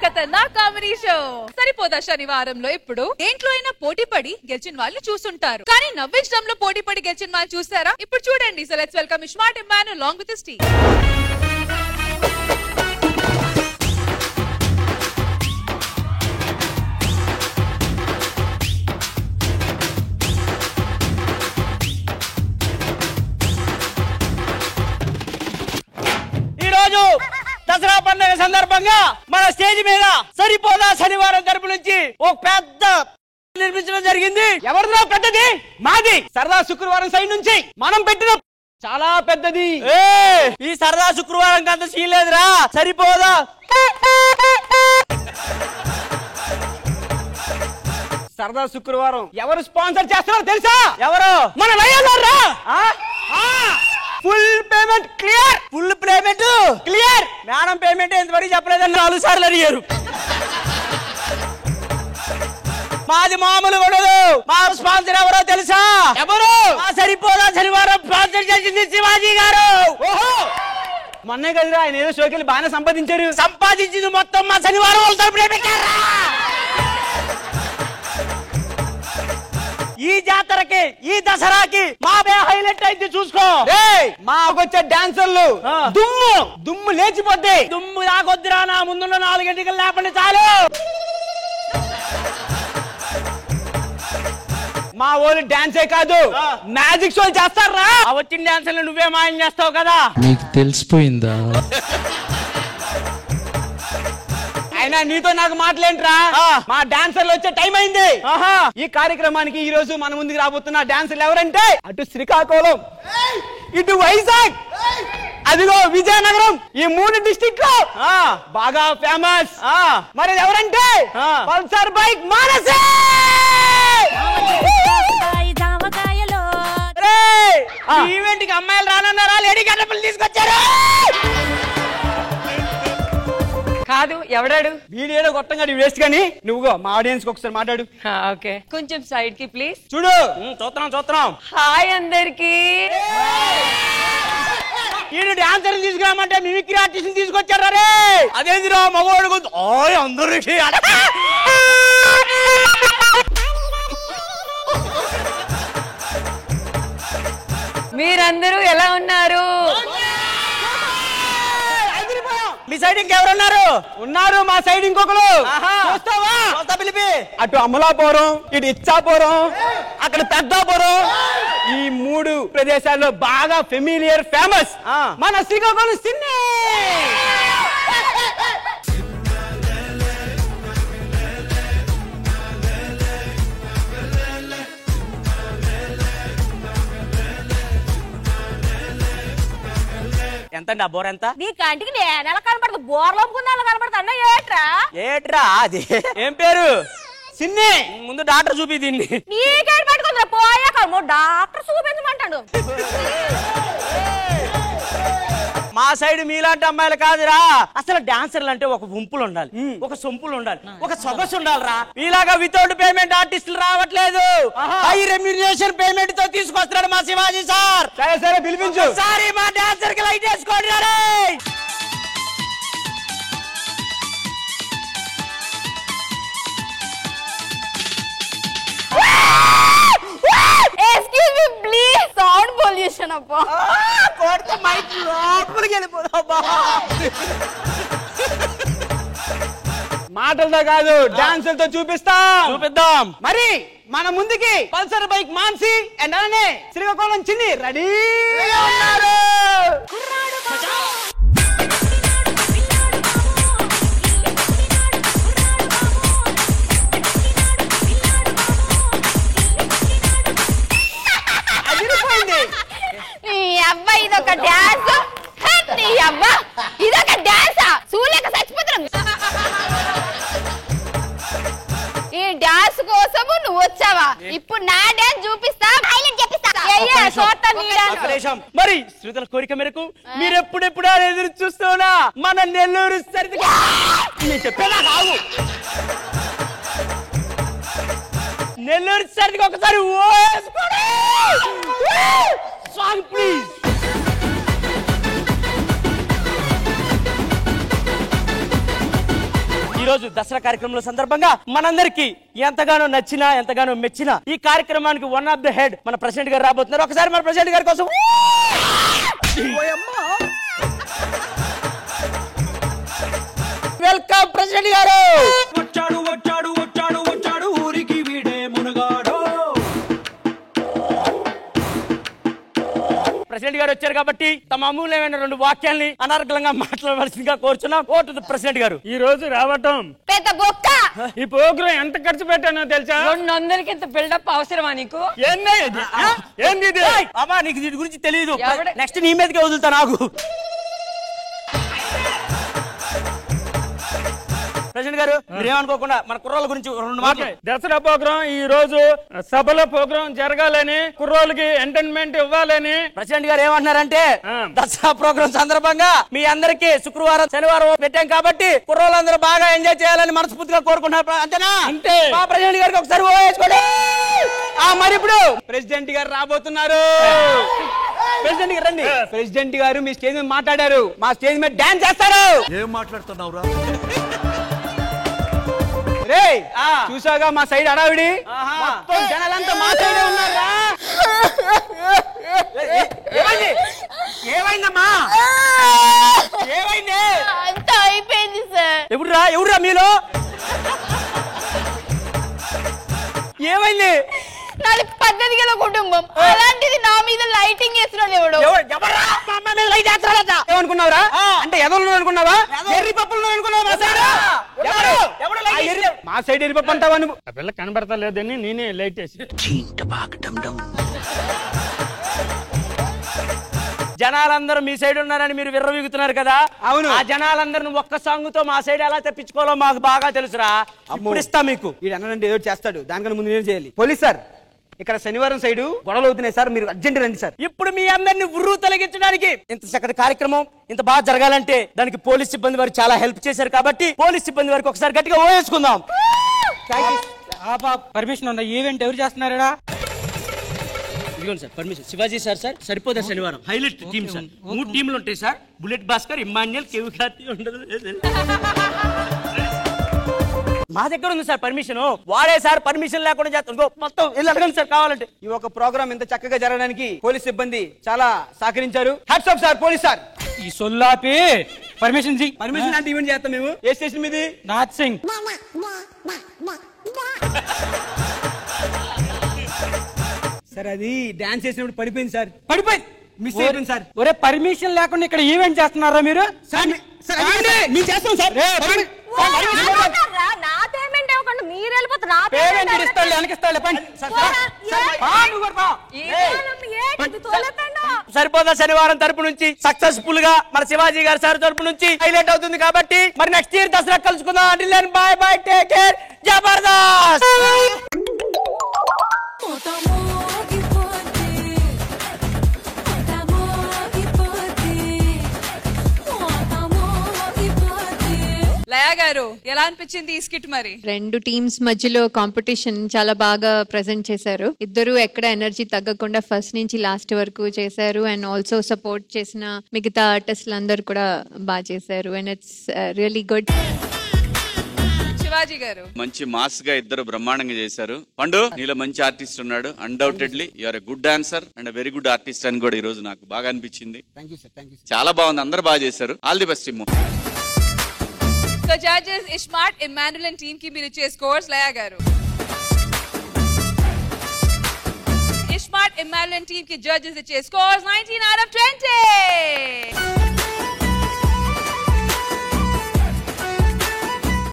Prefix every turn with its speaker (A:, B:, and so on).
A: ఖతర్నాక్ comedy show సరిపోదా శనివారంలో ఇప్పుడు దేంట్లో అయినా పోటీ పడి గెలిచిన వాళ్ళు చూసుంటారు, కానీ నవ్వించడంలో పోటీ పడి గెలిచిన వాళ్ళు చూసారా? ఇప్పుడు చూడండి. So let's welcome iSmart Imman along with his team.
B: Dasara పండుగ సందర్భంగా మన స్టేజ్ మీద సరిపోదా శనివారం తరపు నుంచి ఒక పెద్ద నిర్మించడం జరిగింది. ఎవరిదో పెద్దది? మాది. సరదా శుక్రవారం సైడ్ నుంచి మనం పెట్టిన చాలా పెద్దది. ఈ సరదా శుక్రవారం కంత సీన్ లేదురా. సరిపోదా సరదా శుక్రవారం ఎవరు స్పాన్సర్ చేస్తున్నారో తెలుసా? ఎవరు? మన వైఎస్ఆర్ రా. Full payment clear. Full payment clear. Madam payment ఎంతవరకు చెప్పలేదని 4 సార్లు అడిగారు. మాది మామూలు ఉండదు. మా స్పాన్సర్ ఎవరో తెలుసా? ఎవరు? సరిపోదా శనివారం స్పాన్సర్ చేసింది శివాజీ గారు. ఓహో, మొన్నే కదరా ఆయన ఏదో షోకెళ్ళి బాగానే సంపాదించారు. సంపాదించింది మొత్తం మా శనివారం వాళ్ళ తరపునే పెట్టారా. ఈ జాతరకి ఈ దసరాకి మావే హైలైట్ అయితే చూసుకో. మాకొచ్చే డాన్సర్లు దుమ్ము దుమ్ము లేచిపోద్ది. దుమ్ము నాకొద్దురా, నా ముందున్న 4 గంటలు లేపండి చాలు. మా వాళ్ళు డాన్సే కాదు మ్యాజిక్ షో చేస్తారా. వచ్చిన డాన్సర్లు నువ్వే మాయం చేస్తావు కదా.
C: నీకు తెలిసిపోయిందా?
B: అయినా నీతో నాకు మాటలేంట్రా. మా డాన్సర్లు వచ్చే టైం అయింది. ఈ కార్యక్రమానికి ఈ రోజు మన ముందుకు రాబోతున్న డాన్సర్లు ఎవరంటే అటు శ్రీకాకుళం, ఇటు వైజాగ్, అదిగో విజయనగరం, ఈ 3 డిస్ట్రిక్ట్ లో బాగా ఫేమస్. మరి ఎవరంటే పల్సర్ బైక్ మానసే. ఈవెంట్ కి అమ్మాయిలు రానన్నారా? లేడీ గడ్డపల్లి తీసుకొచ్చారు.
D: కాదు, ఎవడాడు?
B: వీడియో కొట్టంగా వేస్ట్ గానీ నువ్వు మా ఆడియన్స్ కి ఒకసారి మాట్లాడు.
D: ఓకే, కొంచెం సైడ్ కి ప్లీజ్.
B: చూడు, చూస్తున్నాం.
D: హాయ్ అందరికి.
B: వీడు డాన్సర్ తీసుకురామంటే మిమిక్రీ ఆర్టిస్ట్ తీసుకొచ్చారా రే? అదేందిరా మగవాడు అందరికి.
D: మీరందరూ ఎలా ఉన్నారు?
B: మీ సైడ్ ఇంకెవరున్నారు? ఉన్నారు మా సైడ్ ఇంకొకరు. చూస్తావా? పిలిపి అటు అమలాపురం, ఇటు ఇచ్చాపురం, అక్కడ పెద్దాపురం, ఈ 3 ప్రదేశాల్లో బాగా ఫెమిలియర్ ఫేమస్ మన శ్రీకాకుళం సిన్ని. ఎంతండి ఆ బోర్? ఎంత?
E: నీ కంటికి నేనెలా కనపడదు? బోర్లో కనపడతా అన్న.
B: ఏట్రా అది? ఏం పేరు? సిన్ని. ముందు డాక్టర్ చూపి దీన్ని.
E: నీకేం పట్టుకుందా? పోయాక డాక్టర్ చూపించమంటాడు.
B: మా సైడ్ మీలాంటి అమ్మాయిలు కాదురా. అసలు డాన్సర్లు అంటే ఒక గుంపులు ఉండాలి, ఒక సొంపులు ఉండాలి, ఒక సొగసు ఉండాలిరా. ఇలాగా వితౌట్ పేమెంట్ ఆర్టిస్టులు రావట్లేదు. హై రెమ్యూనరేషన్ పేమెంట్ తో తీసుకొస్తున్నాడు మా శివాజీ సార్. సరే పిలిపించు. సారీ, మా డాన్సర్ కి లైట్ వేసుకోండి.
E: Excuse me please. Sound pollution అబ్బా.
B: కొడితే మైక్ లోపలికి వెళ్ళిపోదా. మాటలతో కాదు, డాన్సులతో చూపిద్దాం. మరి మన ముందుకి పల్సర్ బైక్ మాన్సి అండ్ అలానే శ్రీకాకుళం చిన్ని రెడీ ఉన్నారు.
E: నీ అబ్బా ఇదొక డాన్స్. నీ అబ్బా ఇదొక డాన్సా? చూలేక చచ్చిపోతున్నాం. ఈ డాన్స్ కోసము నువ్వు వచ్చావా? ఇప్పుడు నా డాన్స్ చూపిస్తా, హైలైట్ చెప్పిస్తా.
B: మరి శ్రుతుల కోరిక మేరకు మీరు ఎప్పుడెప్పుడు ఎదురు చూస్తున్నా మన నెల్లూరు సరిదిగా నేను చెప్పేలా కావు. నెల్లూరు సరిదిగా ఒకసారి సాంగ్ ప్లీజ్.
C: రోజు దసరా కార్యక్రమంలో సందర్భంగా మనందరికి ఎంతగానో నచ్చినా ఎంతగానో మెచ్చినా ఈ కార్యక్రమానికి వన్ ఆఫ్ ద హెడ్ మన ప్రెసిడెంట్ గారు రాబోతున్నారు. ఒకసారి మన ప్రెసిడెంట్ గారి కోసం వెల్కమ్ ప్రెసిడెంట్ గారు.
F: వచ్చాడు వచ్చాడు వచ్చాడు వచ్చాడు ఊరికి వీడే మునగాడు.
C: ప్రెసిడెంట్ గారు వచ్చారు కాబట్టి తమ అమూల్యమైన 2 వాక్యాల్ని అనర్గళంగా మాట్లాడవలసిందిగా కోరుచున్నాం. ఓటు ప్రెసిడెంట్ గారు.
G: ఈ రోజు రావటం
E: పెద్ద బొక్క.
G: ఈ ప్రోగ్రాం ఎంత ఖర్చు పెట్టానో తెలుసా?
D: 200కి ఇంత బిల్డప్ అవసరమా నీకు?
G: ఏంది ఇది?
C: అమ్మా నీకు దీని గురించి తెలియదు.
D: ఎవడ-
C: నెక్స్ట్ నీ మీదకే వదులుతా నాకు. ప్రెసిడెంట్ గారు మీరేమనుకోకుండా మన కుర్రాళ్ళ గురించి 2 మాటలు.
G: దసరా ప్రోగ్రాం ఈ రోజు సభలో ప్రోగ్రాం జరగాలని, కుర్రోళ్ళకి ఎంటర్టైన్మెంట్ ఇవ్వాలని
C: ప్రెసిడెంట్ గారు ఏమంటున్నారంటే
G: ఆ.
C: దసరా ప్రోగ్రాం సందర్భంగా మీ అందరికి శుక్రవారం శనివారం పెట్టాం కాబట్టి కుర్రోళ్ళందరూ బాగా ఎంజాయ్ చేయాలని మనస్ఫూర్తిగా కోరుకుంటున్నారు. అంతేనా?
G: అంతే.
C: మా ప్రెసిడెంట్ గారికి ఒకసారి ఓ వేసుకోండి.
B: మరి ఇప్పుడు ప్రెసిడెంట్ గారు రాబోతున్నారు. ప్రెసిడెంట్ గారు రండి. ప్రెసిడెంట్ గారు మీ స్టేజ్ మీద మాట్లాడారు, మా స్టేజ్ మీద డాన్స్ చేస్తారు.
F: ఏం మాట్లాడుతున్నావురా?
B: రే చూసాగా మా సైడ్ అడావిడి, మొత్తం జనాలంతా మా సైడే ఉన్నారా?
C: ఏమైంది? ఏమైందమ్మా? ఏమైంది?
E: అంతా అయిపోయింది సార్.
C: ఎవరురా మీలో? ఏమైంది?
E: నాది పద్ధతి గల కుటుంబం, అలాంటిది నా మీద లైటింగ్ వేస్తున్నాడు ఎవడు.
C: ఎవరా మా అమ్మ మీద లైట్ వేస్తున్నాడట?
B: ఏమనుకున్నావురా? అంటే ఎదలు అనుకున్నావా? ఎర్రి పప్పులు అనుకున్నావా? మా సైడ్
C: ఎవరు లైట్ వేసారు?
B: మా సైడ్ ఎర్రి పప్పు అంటావా నువ్వు?
G: ఆ పిల్ల కనబడతా లేదని నేనే లైట్ వేసి.
C: జనాలందరూ మీ సైడ్ ఉన్నారని మీరు విర్రవీగుతున్నారు కదా.
B: అవును.
C: ఆ జనాలందరూ ఒక్క సాంగ్ తో మా సైడ్ ఎలా తెప్పించుకోవాలో మాకు బాగా తెలుసురా. ఇప్పుడు ఇస్తా మీకు.
B: వీడు అన్నాడంటే ఏదో చేస్తాడు, దానికన్నా ముందు నేను చేయాలి. పోలీస్ సార్, ఇక్కడ శనివారం సైడ్ గొడవలు అవుతున్నాయి సార్, మీరు అర్జెంట్ రండి సార్.
C: ఇప్పుడు మీ అందరిని ఉర్రు తొలగించడానికి ఇంత చక్కటి కార్యక్రమం ఇంత బాగా జరగాలంటే దానికి పోలీస్ సిబ్బంది వారు చాలా హెల్ప్ చేశారు కాబట్టి పోలీస్ సిబ్బంది వారికి ఒకసారి గట్టిగా ఓవేసుకుందాం.
B: పర్మిషన్ ఉందా? ఈవెంట్ ఎవరు చేస్తున్నారా?
C: ఇదిగోండి sir permission. Shivaji sir Saripodhaa Sanivaaram highlight team sir. 3 టీంలు ఉంటాయి సార్. బుల్లెట్ భాస్కర్, ఇమ్మాన్యుయల్, కేవి కార్తీ ఉండదు. మా దగ్గర ఉంది సార్ పర్మిషన్. వాడే సార్ పర్మిషన్ లేకుండా చేస్తాడు. మొత్తం వెళ్ళి అడగండి సార్ కావాలంటే.
B: ఈ ఒక ప్రోగ్రామ్ ఇంత చక్కగా జరగడానికి పోలీస్ సిబ్బంది చాలా సహకరించారు. Hats off sir police sir.
G: ఈ సొల్లాపి పర్మిషన్ జీ.
B: పర్మిషన్ అంటే ఈవెంట్ చేస్తాం మేము. ఏ స్టేషన్ మీది?
G: నాథ్ సింగ్.
B: సార్ అది డాన్స్ చేసినప్పుడు పడిపోయింది సార్. పడిపోయింది, మిస్ అయిపోయింది సార్.
G: ఒరే పర్మిషన్ లేకుండా ఇక్కడ ఈవెంట్ చేస్తున్నారా మీరు?
B: సార్ మేము చేస్తాం సార్.
E: నా పేమెంట్ ఇవ్వకుండా మీరు వెళ్ళిపోతారు. నా
G: పేమెంట్ ఇస్తాడు వెనకిస్తాడు.
C: సరిపోదా శనివారం తరపు నుంచి సక్సెస్ఫుల్ గా మన శివాజీ గారి సార్ తరపు నుంచి హైలైట్ అవుతుంది కాబట్టి మరి నెక్స్ట్ ఇయర్ దసరా కలుసుకుందాం. Until bye bye, take care, Jabardasth.
A: Laya garu ఎలా అనిపించింది ఈ స్కిట్? మరి
H: 2 టీమ్స్ మధ్యలో కాంపిటీషన్ చాలా బాగా ప్రెజెంట్ చేశారు. ఇద్దరు ఎక్కడ ఎనర్జీ తగ్గకుండా ఫస్ట్ నుంచి లాస్ట్ వరకు చేశారు. అండ్ ఆల్సో సపోర్ట్ చేసిన మిగతా ఆర్టిస్టులు అందరూ కూడా బాగా చేశారు. And it's really good.
A: Shivaji గారు
I: మంచి మాస్ గా ఇద్దరు బ్రహ్మాండంగా చేశారు. పండు నీలో మంచి ఆర్టిస్ట్ ఉన్నాడు. Undoubtedly you're a good dancer and very good artist అని కూడా ఈ రోజు నాకు బాగా అనిపించింది. చాలా బాగుంది, అందరు బాగా చేశారు. All the best team.
A: So judges iSmart, Emmanuel and team కి మీరు ఇచ్చే స్కోర్స్ లయా గారు. ఇస్మార్ట్, ఇమ్మాన్యుల్ అండ్ టీమ్ కి జడ్జెస్ ఇచ్చే స్కోర్స్ 19 out of 20.